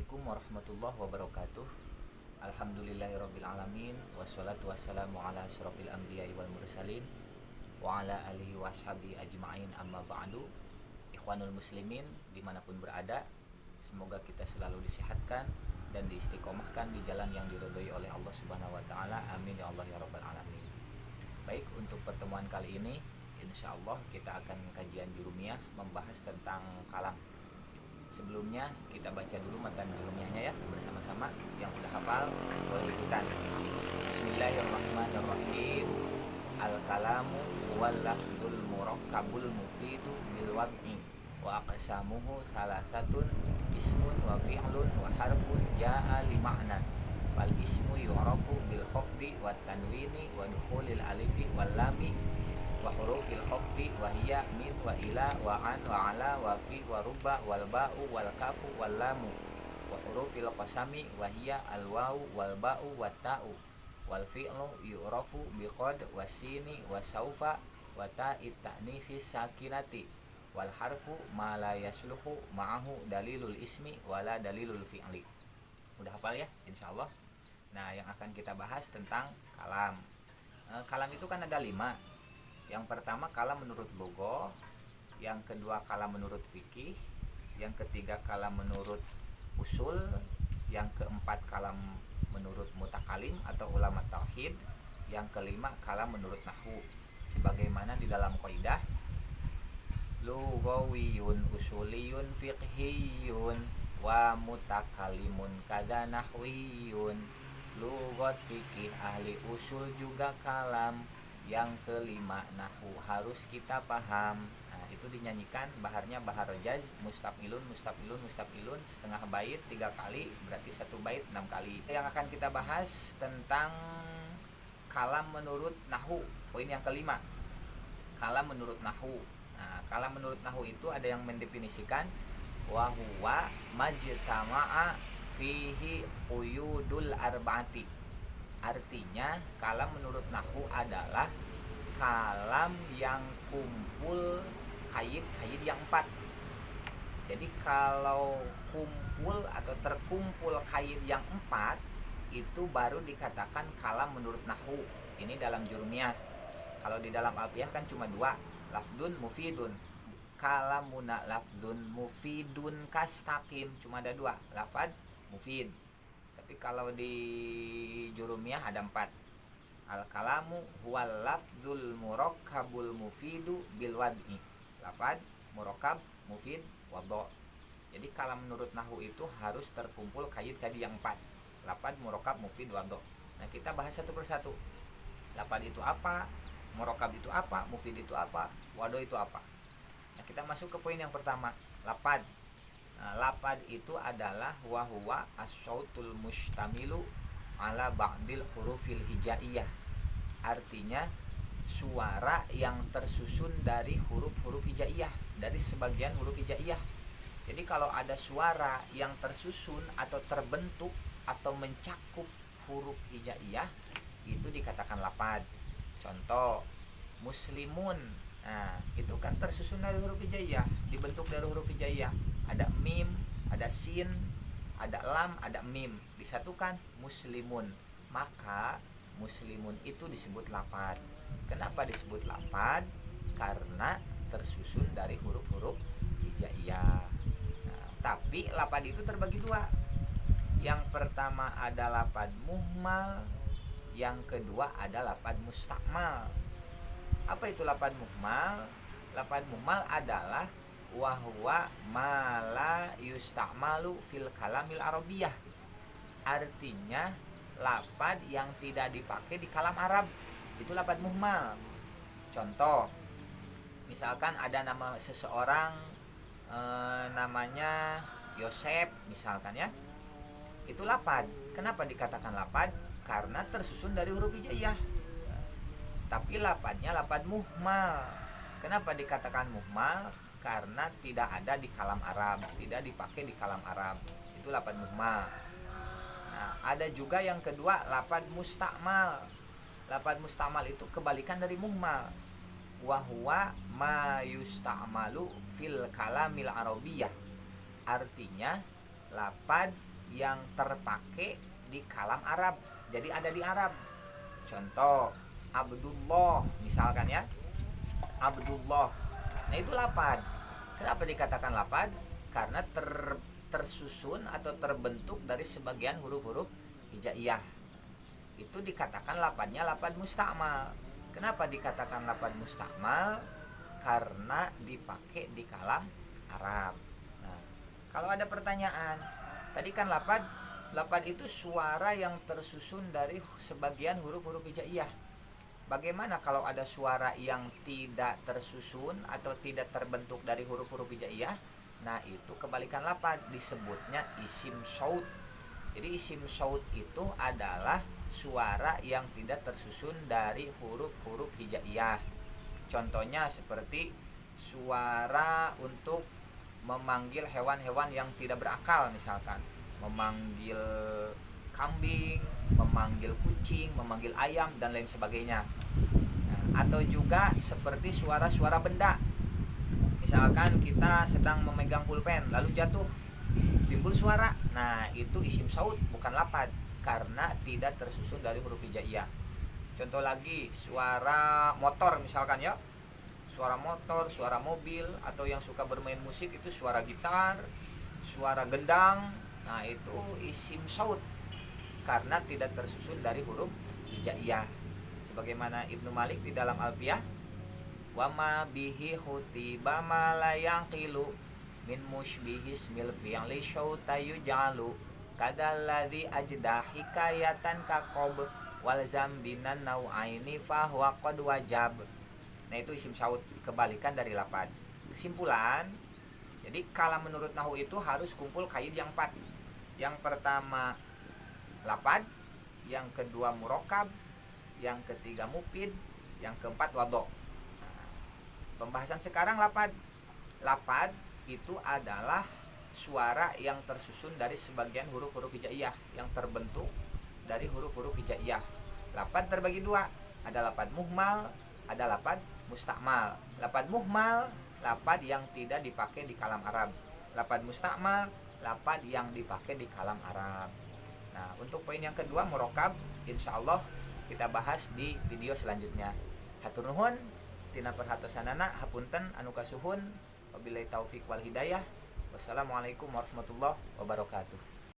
Assalamualaikum warahmatullahi wabarakatuh. Alhamdulillahirabbil alamin wassalatu wassalamu ala asyrofil anbiya'i wal mursalin wa ala alihi washabi ajma'in amma ba'du. Ikhwanul muslimin dimanapun berada, semoga kita selalu disehatkan dan diistiqomahkan di jalan yang diridhoi oleh Allah Subhanahu wa taala. Amin ya Allah ya rabbal alamin. Baik, untuk pertemuan kali ini insyaallah kita akan kajian jurumiyah membahas tentang kalam. Sebelumnya kita baca dulu matan jurumiyahnya ya bersama-sama. Yang udah hafal boleh ikutan. Bismillahirrahmanirrahim. Al-kalamu wal lafzul murakkabul mufidu bil wad'i wa aqsamuhu salasatun ismun wa fi'lun wa harfun jaa li ma'nan. Fal ismu yu'rafu bil khafdi wat tanwini wa dukhulil alifi wal lami wa hurufil khafdi wa hiya min wa ila wa an wa ala wa fi wa ruba wal ba'u wal kafu wal lamu wa hurufil qasami wa hiya al wawu wal ba'u wat ta'u wal fi'lu yu'rafu bi qad wasini wa saufa wa ta'it ta'nisi sakinati wal harfu ma la yasluhu ma'ahu dalilul ismi wala dalilul fi'li. Udah hafal ya insyaallah. Nah, yang akan kita bahas tentang kalam. Kalam itu kan ada 5. Yang pertama kalam menurut logo, yang kedua kalam menurut fikih, yang ketiga kalam menurut usul, yang keempat kalam menurut mutakalim atau ulama tauhid, yang kelima kalam menurut nahwu. Sebagaimana di dalam qaidah lugawiyun usuliyun fiqhiyun wa mutakalimun kada nahwiyun. Lugat fikih ahli usul juga kalam. Yang kelima nahwu harus kita paham. Nah, itu dinyanyikan baharnya bahar rojaz, mustafilun mustafilun mustafilun, setengah bait 3 kali, berarti 1 bait 6 kali. Yang akan kita bahas tentang kalam menurut nahwu. Poin yang kelima, kalam menurut nahwu. Nah, kalam menurut nahwu itu ada yang mendefinisikan wa huwa majtama'a fihi quyudul arba'ati. Artinya kalam menurut nahwu adalah kalam yang kumpul kait-kait yang 4. Jadi kalau kumpul atau terkumpul kait yang 4 itu baru dikatakan kalam menurut nahwu. Ini dalam jurumiyah. Kalau di dalam alfiyah kan cuma 2, lafdun mufidun. Kalamuna lafdun mufidun kastaqim, cuma ada 2, lafad mufid. Tapi kalau di jurumiyah ada 4. Al-kalamu huwal lafzul murakkabul mufidu bil wad'i. Lafad, murakkab, mufid, wadha. Jadi kalam menurut nahwu itu harus terkumpul kait-kait yang 4. Lafad, murakkab, mufid, wadha. Nah, kita bahas satu persatu. Lafad itu apa? Murakkab itu apa? Mufid itu apa? Wadha itu apa? Nah, kita masuk ke poin yang pertama, lafad. Nah, lafad itu adalah wahuwa as-sautul mustamilu ala ba'dil hurufil hijaiyah. Artinya suara yang tersusun dari huruf-huruf hijaiyah, dari sebagian huruf hijaiyah. Jadi kalau ada suara yang tersusun atau terbentuk atau mencakup huruf hijaiyah, itu dikatakan lafad. Contoh, muslimun. Nah, itu kan tersusun dari huruf hijaiyah, dibentuk dari huruf hijaiyah. Ada mim, ada sin, ada lam, ada mim, disatukan muslimun. Maka muslimun itu disebut lafad. Kenapa disebut lafad? Karena tersusun dari huruf-huruf hijaiyah. Nah, tapi lafad itu terbagi 2. Yang pertama ada lafad muhmal, yang kedua ada lafad mustakmal. Apa itu lafad muhmal? Lafad muhmal adalah wahwa mala yusta'malu fil kalamil arabiyah. Artinya lafad yang tidak dipakai di kalam Arab, itu lafad muhmal. Contoh, misalkan ada nama seseorang, namanya Yosef misalkan ya, itu lafad. Kenapa dikatakan lafad? Karena tersusun dari huruf hijaiyah. Tapi lafadnya lafad muhmal. Kenapa dikatakan muhmal? Karena tidak ada di kalam Arab, tidak dipakai di kalam Arab. Itu lafad muhmal. Nah, ada juga yang kedua lafad mustakmal. Lafad mustakmal itu kebalikan dari muhmal. Wa huwa ma yusta'malu fil kalamil arabiyah. Artinya lafad yang terpakai di kalam Arab. Jadi ada di Arab. Contoh Abdullah misalkan ya, Abdullah. Nah itu lapad. Kenapa dikatakan lapad? Karena tersusun atau terbentuk dari sebagian huruf-huruf hijaiyah. Itu dikatakan lapadnya lapad mustakmal. Kenapa dikatakan lapad mustakmal? Karena dipakai di kalam Arab. Nah, kalau ada pertanyaan, tadi kan lapad itu suara yang tersusun dari sebagian huruf-huruf hijaiyah. Bagaimana kalau ada suara yang tidak tersusun atau tidak terbentuk dari huruf-huruf hijaiyah? Nah, itu kebalikan lapad, disebutnya isim syaut. Jadi isim syaut itu adalah suara yang tidak tersusun dari huruf-huruf hijaiyah. Contohnya seperti suara untuk memanggil hewan-hewan yang tidak berakal, misalkan memanggil kambing, memanggil kucing, memanggil ayam dan lain sebagainya. Nah, atau juga seperti suara-suara benda. Misalkan kita sedang memegang pulpen lalu jatuh, timbul suara. Nah, itu isim syaut, bukan lapad, karena tidak tersusun dari huruf hijaiyah. Contoh lagi, suara motor misalkan ya. Suara motor, suara mobil, atau yang suka bermain musik itu suara gitar, suara gendang. Nah, itu isim syaut karena tidak tersusun dari huruf hijaiyah. Sebagaimana Ibnu Malik di dalam Alfiyah, wa ma bihi khutiba ma la yanqilu min mushbihi ismil fi'li syauta yuj'alu kadalladzi ajda hikayatan kaqab wal zambinan nau'aini fa huwa qad wajab. Nah, itu isim syaut, kebalikan dari lapad. Kesimpulan, jadi kalau menurut nahwu itu harus kumpul qaid yang 4. Yang pertama lapad, yang kedua murakkab, yang ketiga mufid, yang keempat wadho. Nah, pembahasan sekarang lapad. Lapad itu adalah suara yang tersusun dari sebagian huruf-huruf hijaiyah, yang terbentuk dari huruf-huruf hijaiyah. Lapad terbagi dua, ada lapad muhmal, ada lapad mustakmal. Lapad muhmal, lapad yang tidak dipakai di kalam Arab. Lapad mustakmal, lapad yang dipakai di kalam Arab. Nah, untuk poin yang kedua murakkab, insyaallah kita bahas di video selanjutnya. Hatur nuhun tina perhatosanana, hapunten anu kasuhun. Wabillahi taufik wal hidayah. Wassalamualaikum warahmatullahi wabarakatuh.